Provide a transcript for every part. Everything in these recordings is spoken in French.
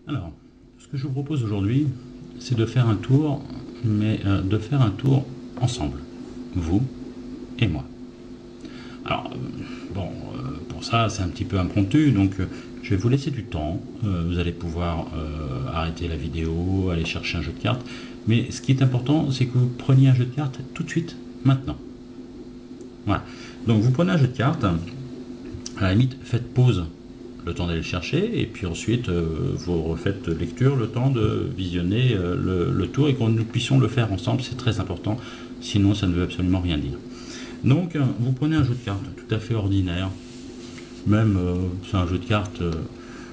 Alors, ce que je vous propose aujourd'hui, c'est de faire un tour, mais de faire un tour ensemble, vous et moi. Alors, pour ça, c'est un petit peu impromptu, donc je vais vous laisser du temps. Vous allez pouvoir arrêter la vidéo, aller chercher un jeu de cartes. Mais ce qui est important, c'est que vous preniez un jeu de cartes tout de suite, maintenant. Voilà. Donc, vous prenez un jeu de cartes. À la limite, faites pause le temps d'aller le chercher, et puis ensuite vous refaites lecture, le temps de visionner le tour, et que nous puissions le faire ensemble, c'est très important, sinon ça ne veut absolument rien dire. Donc vous prenez un jeu de cartes tout à fait ordinaire, même c'est un jeu de cartes,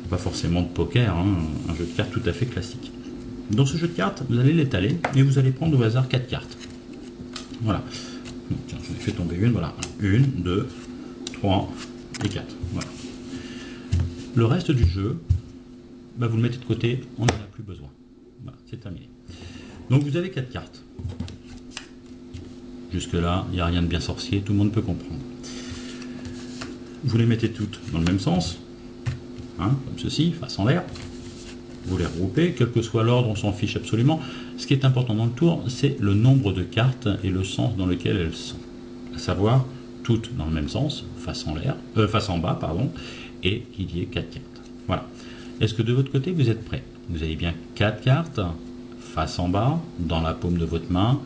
pas forcément de poker, hein, un jeu de cartes tout à fait classique. Dans ce jeu de cartes, vous allez l'étaler, et vous allez prendre au hasard 4 cartes. Voilà. Tiens, j'en ai fait tomber une, voilà. 1, 2, 3 et 4. Voilà. Le reste du jeu, bah vous le mettez de côté, on n'en a plus besoin. Voilà, c'est terminé. Donc vous avez 4 cartes. Jusque-là, il n'y a rien de bien sorcier, tout le monde peut comprendre. Vous les mettez toutes dans le même sens, hein, comme ceci, face en l'air. Vous les regroupez, quel que soit l'ordre, on s'en fiche absolument. Ce qui est important dans le tour, c'est le nombre de cartes et le sens dans lequel elles sont. À savoir, toutes dans le même sens, face en bas, pardon, et qu'il y ait 4 cartes. Voilà. Est-ce que de votre côté, vous êtes prêts? Vous avez bien 4 cartes, face en bas, dans la paume de votre main,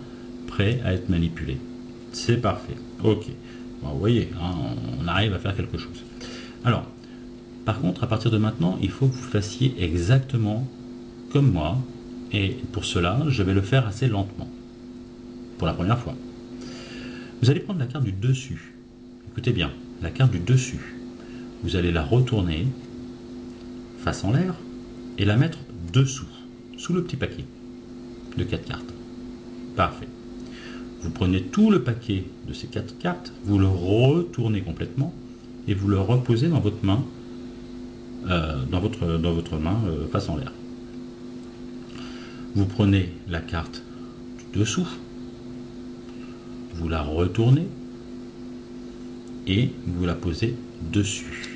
prêts à être manipulées. C'est parfait. Ok. Bon, vous voyez, hein, on arrive à faire quelque chose. Alors, par contre, à partir de maintenant, il faut que vous fassiez exactement comme moi. Et pour cela, je vais le faire assez lentement. Pour la première fois. Vous allez prendre la carte du dessus. Écoutez bien, la carte du dessus. Vous allez la retourner face en l'air et la mettre dessous, sous le petit paquet de 4 cartes. Parfait. Vous prenez tout le paquet de ces 4 cartes, vous le retournez complètement et vous le reposez dans votre main, dans votre main face en l'air. Vous prenez la carte du dessous, vous la retournez et vous la posez dessus.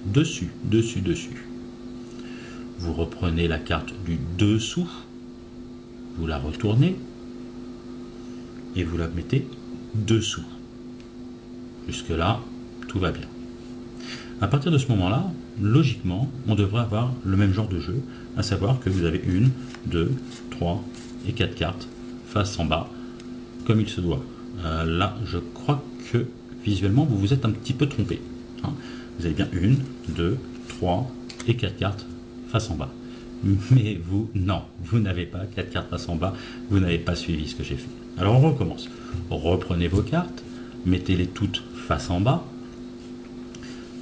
Dessus. Vous reprenez la carte du dessous, vous la retournez et vous la mettez dessous. Jusque-là, tout va bien. À partir de ce moment-là, logiquement, on devrait avoir le même genre de jeu, à savoir que vous avez 1, 2, 3 et 4 cartes face en bas, comme il se doit. Là, je crois que visuellement, vous vous êtes un petit peu trompé. Hein. Vous avez bien 1, 2, 3 et 4 cartes face en bas. Mais vous, non, vous n'avez pas 4 cartes face en bas, vous n'avez pas suivi ce que j'ai fait. Alors on recommence. Reprenez vos cartes, mettez-les toutes face en bas,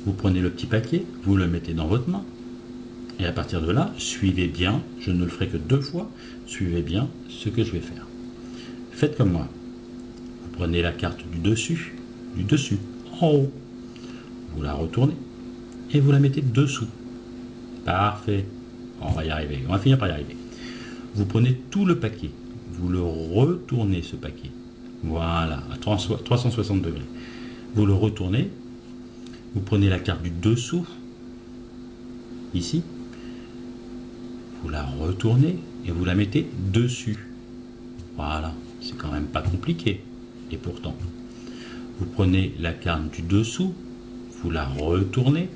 vous prenez le petit paquet, vous le mettez dans votre main, et à partir de là, suivez bien, je ne le ferai que 2 fois, suivez bien ce que je vais faire. Faites comme moi. Vous prenez la carte du dessus, en haut, vous la retournez, et vous la mettez dessous. Parfait. On va y arriver, on va finir par y arriver. Vous prenez tout le paquet, vous le retournez ce paquet. Voilà, à 360 degrés. Vous le retournez, vous prenez la carte du dessous, ici, vous la retournez et vous la mettez dessus. Voilà, c'est quand même pas compliqué. Et pourtant, vous prenez la carte du dessous, vous la retournez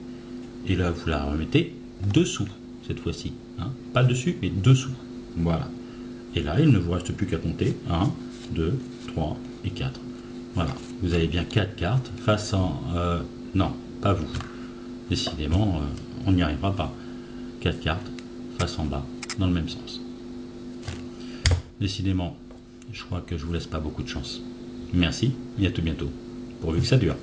et là vous la remettez dessous. Cette fois-ci, hein, pas dessus, mais dessous. Voilà. Et là, il ne vous reste plus qu'à compter 1, 2, 3 et 4. Voilà. Vous avez bien 4 cartes face en... non, pas vous. Décidément, on n'y arrivera pas. 4 cartes face en bas, dans le même sens. Décidément, je crois que je vous laisse pas beaucoup de chance. Merci et à tout bientôt. Pourvu que ça dure.